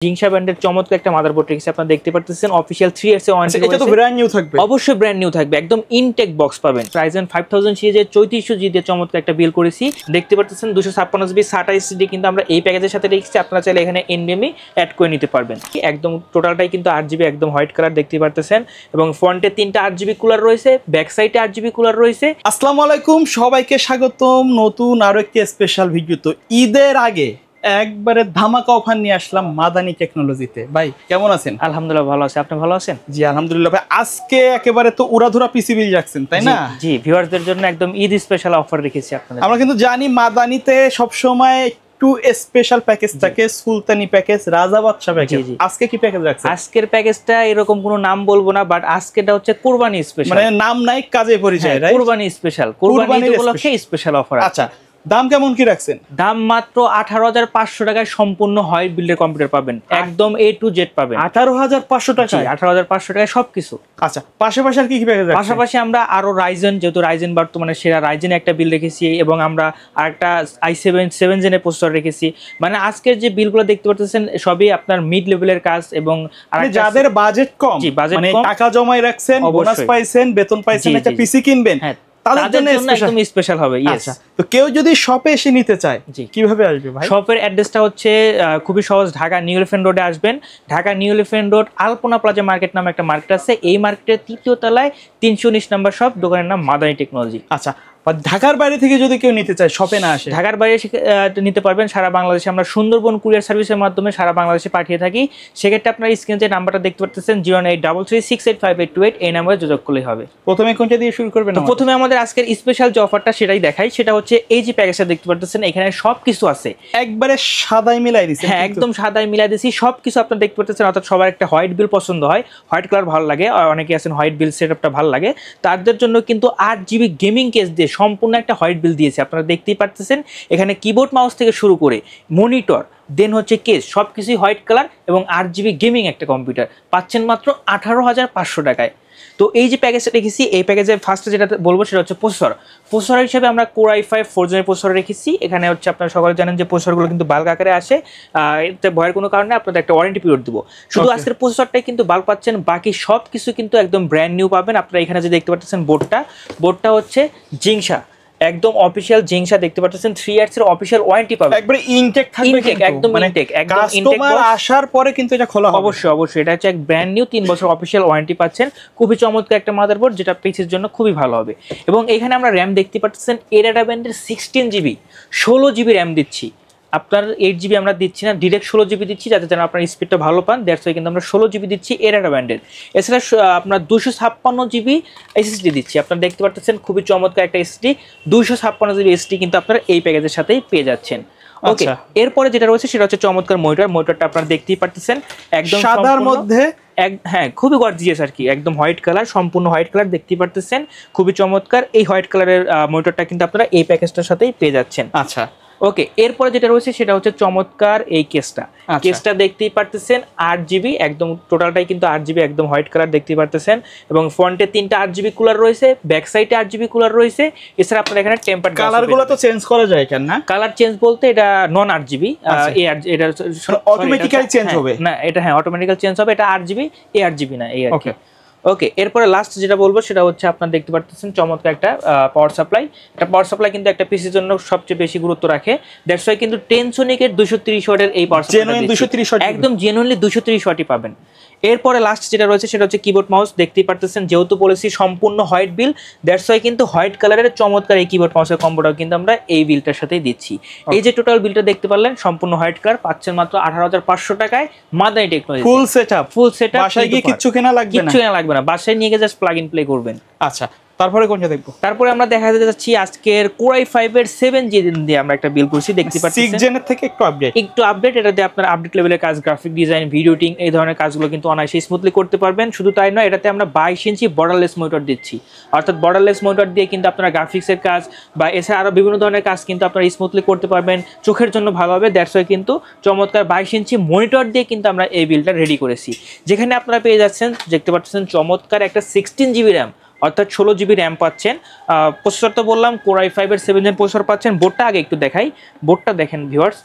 জিংসা ব্র্যান্ডের চমৎকার একটা মাদারবোর্ড রেখেছি আপনারা দেখতে পাচ্ছেন অফিশিয়াল 3 ইয়ার্স এর ওয়ারেন্টি এটা তো ব্র্যান্ড নিউ থাকবে অবশ্যই ব্র্যান্ড নিউ থাকবে একদম ইনটেক বক্স পাবেন Ryzen 5000 সিরিজের 3400 জিবি চমৎকার একটা বিল করেছি দেখতে পাচ্ছেন 256 জিবি SATA SSD কিন্তু আমরা এই প্যাকেজের সাথে রেখেছি আপনারা চাইলে এখানে NVMe অ্যাড করে নিতে পারবেন একদম টোটালটাই কিন্তু 8 জিবি একদম হোয়াইট কালার দেখতে পাচ্ছেন এবং ফ্রন্টে 3টা 8 জিবি কুলার রয়েছে ব্যাক সাইডে 8 জিবি কুলার রয়েছে আসসালামু আলাইকুম সবাইকে স্বাগতম নতুন আরো একটি স্পেশাল ভিডিও তো ঈদের আগে একবারে ধামাকা অফার নিয়ে আসলাম মাদানি টেকনোলজিতে ভাই কেমন আছেন আলহামদুলিল্লাহ ভালো আছি আপনি ভালো আছেন জি আলহামদুলিল্লাহ ভাই আজকে একেবারে তো উড়াধুরা পিসি বিল রাখছেন তাই না জি ভিউয়ারদের জন্য একদম ঈদ স্পেশাল অফার রেখেছি আপনাদের আমরা কিন্তু জানি মাদানিতে সব সময় একটু স্পেশাল প্যাকেজ থাকে সুলতানি প্যাকেজ রাজা বাদশা প্যাকেজ আজকে কি প্যাকেজ রাখছেন আজকের প্যাকেজটা এরকম কোনো নাম বলবো না বাট আজকেটা হচ্ছে কুরবানি স্পেশাল মানে নাম নাই কাজে পরিচয় রাইট কুরবানি স্পেশাল কুরবানি উপলক্ষে স্পেশাল অফার আচ্ছা দাম কেমন কি রাখছেন দাম মাত্র 18500 টাকায় সম্পূর্ণ হোয়াইট বিল্ডের কম্পিউটার পাবেন একদম A to Z পাবেন 18500 টাকা 18500 টাকায় সবকিছু আচ্ছা পাশাপাশি আর কি কি প্যাকেজ রাখছেন পাশাপাশি আমরা আরো রাইজেন যেহেতু রাইজেন বর্তমানে সেরা রাইজেন একটা বিল রেখেছি এবং আমরা আরেকটা i7 7 জেনের প্রসেসর রেখেছি মানে আজকের যে বিলগুলো দেখতে পাচ্ছেন সবই আপনার মিড লেভেলের কাজ এবং যাদের বাজেট কম মানে টাকা জমাই রাখছেন বোনাস পাইছেন বেতন পাইছেন একটা পিসি কিনবেন তাদের জন্য একদম স্পেশাল হবে আচ্ছা তো কেউ যদি শপে এসে নিতে চায় কিভাবে আসবে ভাই শপের অ্যাড্রেসটা হচ্ছে খুবই সহজ ঢাকা নিউ এলিফ্যান্ট রোডে আসবেন ঢাকা নিউ এলিফ্যান্ট রোড আলপনা প্লাজা মার্কেট নামে একটা মার্কেট আছে এই মার্কেটের 3য় তলায় 319 নম্বর শপ দোকানের নাম মাদানি টেকনোলজি আচ্ছা ঢাকার বাইরে থেকে যদি কেউ নিতে চায় শপে না আসে ঢাকার বাইরে নিতে পারবেন সারা বাংলাদেশে আমরা সুন্দরবন কুরিয়ার সার্ভিসের মাধ্যমে সারা বাংলাদেশে পাঠিয়ে থাকি সেক্ষেত্রে আপনার স্ক্রিনে যে নাম্বারটা দেখতে পাচ্ছেন 09833685828 এই নাম্বারে যোগাযোগ করলেই হবে প্রথমে কোনটা দিয়ে শুরু করবেন তো প্রথমে আমাদের আজকের স্পেশাল যে অফারটা সেটাই দেখাই সেটা হচ্ছে এই যে প্যাকেজটা দেখতে পাচ্ছেন এখানে সবকিছু আছে একবারে সাদাই মিলাই দিয়েছেন হ্যাঁ একদম সাদাই মিলাই দিয়েছি সবকিছু আপনারা দেখতে পাচ্ছেন অর্থাৎ সবার একটা হোয়াইট বিল পছন্দ হয় হোয়াইট কালার ভালো লাগে আর অনেকে আছেন হোয়াইট বিল সেটআপটা ভালো লাগে তাদের জন্য কিন্তু 8 জিবি গেমিং কেস দিয়ে সম্পূর্ণ একটা হোয়াইট বিল দিয়েছে আপনারা দেখতেই পাচ্ছেন এখানে কিবোর্ড মাউস থেকে শুরু করে মনিটর দেন হচ্ছে কেস সবকিছুই হোয়াইট কালার এবং 8 জিবি গেমিং একটা কম্পিউটার পাচ্ছেন মাত্র 18500 টাকায় তো এই যে প্যাকেজটা রেখেছি এই প্যাকেজে ফার্স্টে যেটা বলবো সেটা হচ্ছে প্রসেসর হিসেবে আমরা Core i5 4 জেনের প্রসেসর রেখেছি এখানে হচ্ছে আপনারা সকলে জানেন যে প্রসেসরগুলো কিন্তু বাল্ক আকারে আসে এতে ভয়ের কোনো কারণে আপনাদের একটা ওয়ারেন্টি পিরিয়ড দিব শুধু আজকের প্রসেসরটাই কিন্তু বাল্ক পাচ্ছেন বাকি সব কিছু কিন্তু একদম ব্র্যান্ড নিউ পাবেন আপনারা এখানে যে দেখতে পাচ্ছেন বোর্ডটা হচ্ছে জিংসা একদম অফিশিয়াল জিংসা দেখতে পাচ্ছেন 3 ইয়ার্স এর অফিশিয়াল ওয়ারেন্টি পাবেন একবারে ইনটেক থাকবে কিন্তু একদম ইনটেক একদম কাস্টমার আসার পরে কিন্তু এটা খোলা হবে অবশ্যই এটা হচ্ছে এক ব্র্যান্ড নিউ 3 বছর অফিশিয়াল ওয়ারেন্টি পাচ্ছেন খুবই চমৎকার একটা মাদারবোর্ড যেটা পিসির জন্য খুবই ভালো হবে এবং এখানে আমরা র‍্যাম দেখতে পাচ্ছেন এরাডা ব্র্যান্ডের 16 জিবি 16 জিবি র‍্যাম দিচ্ছি আপনার 8 জিবি আমরা দিচ্ছি না ডিরেক্ট 16 জিবি দিচ্ছি যাতে যেন আপনার স্পিডটা ভালো পান দ্যাটস ওয়াই কিন্তু আমরা 16 জিবি দিচ্ছি এরাডা ব্র্যান্ডের এছাড়া আপনার 256 জিবি এসএসডি দিচ্ছি আপনারা দেখতে পাচ্ছেন খুবই চমৎকার একটা এসএসডি 256 জিবি এসএসডি কিন্তু আপনারা এই প্যাকেজের সাথেই পেয়ে যাচ্ছেন ওকে এরপরে যেটা রয়েছে সেটা হচ্ছে চমৎকার মনিটরটা আপনারা দেখতেই পাচ্ছেন একদম সাদার মধ্যে হ্যাঁ খুবই গর্জিয়াস আর কি একদম হোয়াইট কালার সম্পূর্ণ হোয়াইট কালার দেখতেই পাচ্ছেন খুবই চমৎকার এই হোয়াইট কালারের মনিটরটা কিন্তু আপনারা এই প্যাকেজটার সাথেই পেয়ে যাচ্ছেন আচ্ছা ওকে এরপরে যেটা রয়েছে সেটা হচ্ছে চমৎকার এই কেসটা দেখতেই পারতেছেন 8 জিবি একদম টোটালটাই কিন্তু 8 জিবি একদম হোয়াইট কালার দেখতেই পারতেছেন এবং ফ্রন্টে 3টা 8 জিবি কুলার রয়েছে ব্যাক সাইডে 8 জিবি কুলার রয়েছে এছাড়া আপনারা এখানে টেম্পারড কালারগুলো তো চেঞ্জ করা যায় কেন না কালার চেঞ্জ বলতে এটা নন 8 জিবি এটা অটোমেটিক্যালি চেঞ্জ হবে না এটা হ্যাঁ অটোমেটিক্যাল চেঞ্জ হবে এটা 8 জিবি এই 8 জিবি না এই আর কি ওকে এরপরে লাস্ট যেটা বলবো সেটা হচ্ছে আপনারা দেখতে পাচ্ছেন চমৎকার একটা পাওয়ার সাপ্লাই এটা পাওয়ার সাপ্লাই কিন্তু একটা পিসির জন্য সবচেয়ে বেশি গুরুত্ব রাখে দ্যাটস ওয়াই কিন্তু টেনসোনিকের 230 ওয়াটের এই পাওয়ার সাপ্লাই 230 ওয়াট একদম জেনুইনলি 230 ওয়াটই পাবেন এরপরে লাস্ট যেটা রয়েছে সেটা হচ্ছে কিবোর্ড মাউস দেখতেই পাচ্ছেন যেহেতু বলেছি সম্পূর্ণ হোয়াইট বিল দ্যাটস ওয়াই কিন্তু হোয়াইট কালারের চমৎকার এই কিবোর্ড মাউসের কম্বোটাও কিন্তু আমরা এই বিলটার সাথেই দিচ্ছি এই যে টোটাল বিলটা দেখতে পারলেন সম্পূর্ণ হোয়াইট কালার পাচ্ছেন মাত্র 18500 টাকায় মাদানি টেকনোলজি ফুল সেটআপ বাসায় গিয়ে কিচ্ছু কেনা লাগবে না বাসায় নিয়ে গিয়ে জাস্ট প্লাগ ইন প্লে করবেন আচ্ছা তারপরে কোনটা দেখবো তারপরে আমরা দেখাতে যাচ্ছি আজকের Core i5 এর 7 জেন দিয়ে আমরা একটা বিল করছি দেখতে পাচ্ছেন 6 জেনের থেকে একটু আপডেট এটাতে আপনার আপডেট লেভেলের কাজ গ্রাফিক ডিজাইন ভিডিও এডিটিং এই ধরনের কাজগুলো কিন্তু অনায়াসে স্মুথলি করতে পারবেন শুধু তাই নয় এটাতে আমরা 22 ইঞ্চি বর্ডারলেস মনিটর দিচ্ছি অর্থাৎ বর্ডারলেস মনিটর দিয়ে কিন্তু আপনারা গ্রাফিক্সের কাজ বা এছাড়া আরো বিভিন্ন ধরনের কাজ কিন্তু আপনারা স্মুথলি করতে পারবেন চোখের জন্য ভালো হবে দ্যাটস ওয়াই কিন্তু চমৎকার 22 ইঞ্চি মনিটর দিয়ে কিন্তু আমরা এই বিলটা রেডি করেছি যেখানে আপনারা পেয়ে যাচ্ছেন দেখতে পাচ্ছেন চমৎকার একটা 16 জিবি র্যাম অর্থাৎ 16 জিবি র্যাম পাচ্ছেন প্রসেসর তো বললাম Core i5 এর 7 জেন প্রসেসর পাচ্ছেন বোর্ডটা আগে একটু দেখাই বোর্ডটা দেখেন ভিউয়ার্স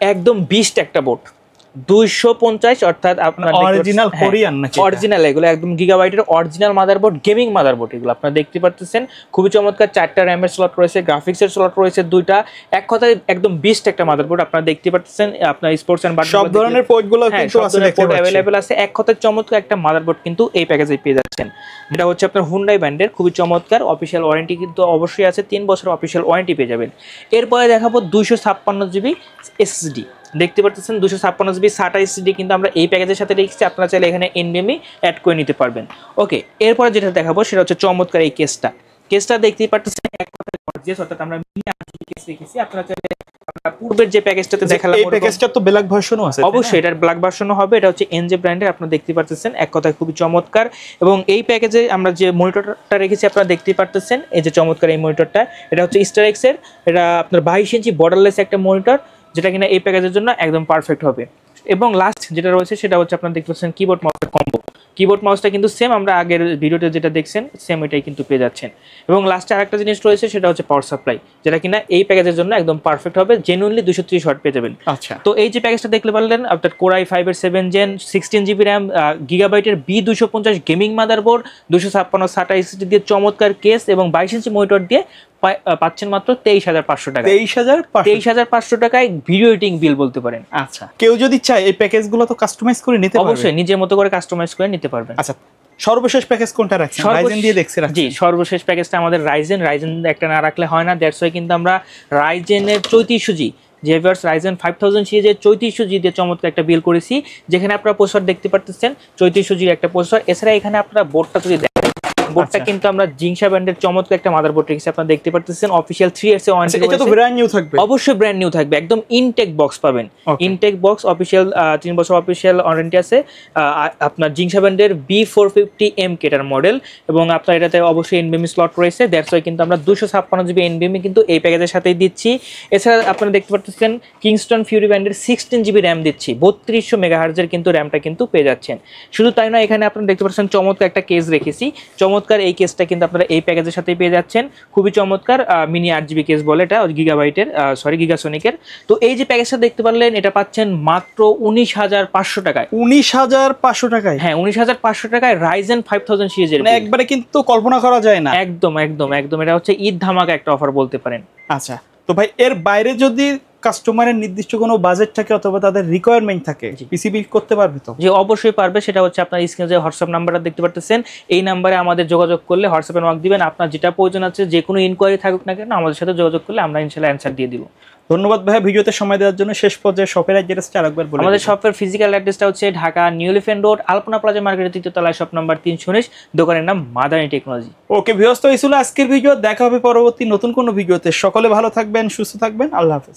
একদম বিস্ট একটা বোর্ড 250, অর্থাৎ আপনার অরিজিনাল কোরিয়ান নাকি? অরিজিনাল, এগুলো একদম গিগাবাইটের অরিজিনাল মাদারবোর্ড, গেমিং মাদারবোর্ড এগুলো আপনারা দেখতে পাচ্ছেন। খুবই চমৎকার, 4টা র্যামের স্লট রয়েছে, গ্রাফিক্সের স্লট রয়েছে 2টা, এক কথায় একদম বিস্ট একটা মাদারবোর্ড আপনারা দেখতে পাচ্ছেন। আপনার স্পোর্টস এন্ড সব ধরনের পোর্টগুলো কিন্তু আছে, দেখতে পাচ্ছেন अवेलेबल আছে। এক কথায় চমৎকার একটা মাদারবোর্ড কিন্তু এই প্যাকেজে পেয়ে যাচ্ছেন, যেটা হচ্ছে আপনার হুন্ডাই ব্র্যান্ডের, খুবই চমৎকার। অফিশিয়াল ওয়ারেন্টি কিন্তু অবশ্যই আছে, 3 বছর অফিশিয়াল ওয়ারেন্টি পেয়ে যাবেন। এরপরে দেখাবো 256 জিবি এসএসডি, দেখতে পাচ্ছেন 256 জিবি SATA এসএসডি কিন্তু আমরা এই প্যাকেজের সাথে রেখেছি, আপনারা চাইলে এখানে এনভিএমই অ্যাড করে নিতে পারবেন। ওকে, এরপরে যেটা দেখাবো সেটা হচ্ছে চমৎকার এই কেসটা দেখতেই পাচ্ছেন, এক কথায় গর্জিয়াস, অর্থাৎ আমরা মিনি আরজিবি কেস রেখেছি। আপনারা চাইলে পূর্বের যে প্যাকেজটাতে দেখালাম, এই প্যাকেজটা তো ব্ল্যাক ভার্সনও আছে, অবশ্যই এটার ব্ল্যাক ভার্সনও হবে। এটা হচ্ছে এনজে ব্র্যান্ডের, আপনারা দেখতে পাচ্ছেন, এক কথায় খুবই চমৎকার। এবং এই প্যাকেজে আমরা যে মনিটরটা রেখেছি আপনারা দেখতেই পাচ্ছেন, এই যে চমৎকার এই মনিটরটা, এটা হচ্ছে স্টারএক্স এর, এটা আপনার 22 ইঞ্চি বর্ডারলেস একটা মনিটর, যেটা কিনা এই প্যাকেজের জন্য একদম পারফেক্ট হবে। এবং লাস্ট যেটা রয়েছে সেটা হচ্ছে আপনারা দেখতে পাচ্ছেন কিবোর্ড মাউসের কম্বো। কিবোর্ড মাউসটা কিন্তু সেম, আমরা আগের ভিডিওতে যেটা দেখছেন সেম এটাই কিন্তু পেয়ে যাচ্ছেন। এবং লাস্টে আরেকটা জিনিস রয়েছে, সেটা হচ্ছে পাওয়ার সাপ্লাই, যেটা কিনা এই প্যাকেজের জন্য একদম পারফেক্ট হবে, জেনুইনলি 230 ওয়াট পেয়ে যাবেন। আচ্ছা, তো এই যে প্যাকেজটা দেখলে পারলেন, আপনার Core i5 এর 7 জেন 16 জিবি র্যাম, গিগাবাইটের B250 gaming motherboard, 256 SATA SSD দিয়ে চমৎকার কেস এবং 22 ইঞ্চি মনিটর দিয়ে পাচ্ছেন মাত্র 23,500 টাকা। 23,500 টাকায় ভিডিও এডিটিং বিল বলতে পারেন। আচ্ছা, কেউ যদি চায় এই প্যাকেজগুলো তো কাস্টমাইজ করে নিতে পারবে, অবশ্যই নিজের মতো করে কাস্টমাইজ করে নিতে পারবেন। আচ্ছা, সর্বশেষ প্যাকেজ কোনটা রাখছেন? রাইজেন দিয়ে দেখছি রাখছি। জি, সর্বশেষ প্যাকেজটা আমাদের রাইজেন একটা না রাখলে হয় না, দ্যাটস ওয়াই কিন্তু আমরা রাইজেনের 3400G জেভিয়ার্স রাইজেন 5000 সিরিজের 3400G দিয়ে চমৎকার একটা বিল করেছি, যেখানে আপনারা প্রসেসর দেখতে পাচ্ছেন 3400G একটা প্রসেসর। এছাড়া এখানে আপনারা বোর্ডটা যদি দেখেন, বোর্ডটা কিন্তু আমরা জিংসা ব্র্যান্ডের চমৎকার একটা মাদারবোর্ড রেখেছি, আপনারা দেখতে পাচ্ছেন। অফিশিয়াল 3 ইয়ার্স এর ওয়ারেন্টি, এটা তো ব্র্যান্ড নিউ থাকবে, অবশ্যই ব্র্যান্ড নিউ থাকবে, একদম ইনটেক বক্স পাবেন। ইনটেক বক্স অফিশিয়াল 3 বছর অফিশিয়াল ওয়ারেন্টি আছে। আপনার জিংসা ব্র্যান্ডের B450M কেটার মডেল, এবং আপনার এটাতে অবশ্যই এনভিএমই স্লট রয়েছে, দ্যাটস ওয়াই কিন্তু আমরা 256 জিবি এনভিএমই কিন্তু এই প্যাকেজের সাথেই দিচ্ছি। এছাড়া আপনারা দেখতে পাচ্ছেন কিংস্টন ফিউরি ব্র্যান্ডের 16 জিবি র্যাম দিচ্ছি, 3200 মেগাহার্জের কিন্তু র্যামটা কিন্তু পেয়ে যাচ্ছেন। শুধু তাই নয়, এখানে আপনারা দেখতে পাচ্ছেন চমৎকার একটা কেস রেখেছি, চমৎকার এই কেসটা কিন্তু আপনারা এই প্যাকেজের সাথেই পেয়ে যাচ্ছেন। খুবই চমৎকার মিনি 8GB কেস বলে এটা, গিগাবাইটের গিগাসনিকের। তো এই যে প্যাকেজটা দেখতে পারলেন, এটা পাচ্ছেন মাত্র 19,500 টাকায়। 19,500 টাকায়? হ্যাঁ, 19,500 টাকায় রাইজেন 5000 সিরিজের, মানে একবারে কিন্তু কল্পনা করা যায় না। একদম একদম একদম, এটা হচ্ছে ঈদ ধামাকা একটা অফার বলতে পারেন। আচ্ছা, তো ভাই এর বাইরে যদি কাস্টমারের নির্দিষ্ট কোনো বাজেট থাকে অথবা তাদের রিকোয়ারমেন্ট থাকে, পিসি বিল্ড করতে পারবে তো? যে অবশ্যই পারবে, সেটা হচ্ছে আপনার স্ক্রিনে যে হোয়াটসঅ্যাপ নাম্বারটা দেখতে পাচ্ছেন, এই নাম্বারে আমাদের যোগাযোগ করলে, হোয়াটসঅ্যাপে নক দিবেন, আপনার যেটা প্রয়োজন আছে, যে কোনো ইনকোয়ারি থাকুক না কেন, আমাদের সাথে যোগাযোগ করলে আমরা ইনশাআল্লাহ অ্যানসার দিয়ে দিব। ধন্যবাদ ভাই ভিডিওতে সময় দেওয়ার জন্য। শেষ পর্যায়ে শপের অ্যাড্রেসটা আরেকবার বলুন। আমাদের শপের ফিজিক্যাল অ্যাড্রেসটা হচ্ছে ঢাকা নিউ এলিফ্যান্ট রোড, আলপনা প্লাজা মার্কেটের 3য় তলায়, শপ নাম্বার 319, দোকানের নাম মাদানী টেকনোলজি। ওকে ভিউয়ার্স, তো এই ছিল আজকের ভিডিও। দেখা হবে পরবর্তী নতুন কোনো ভিডিওতে। সকলে ভালো থাকবেন, সুস্থ থাকবেন, আল্লাহ হাফেজ।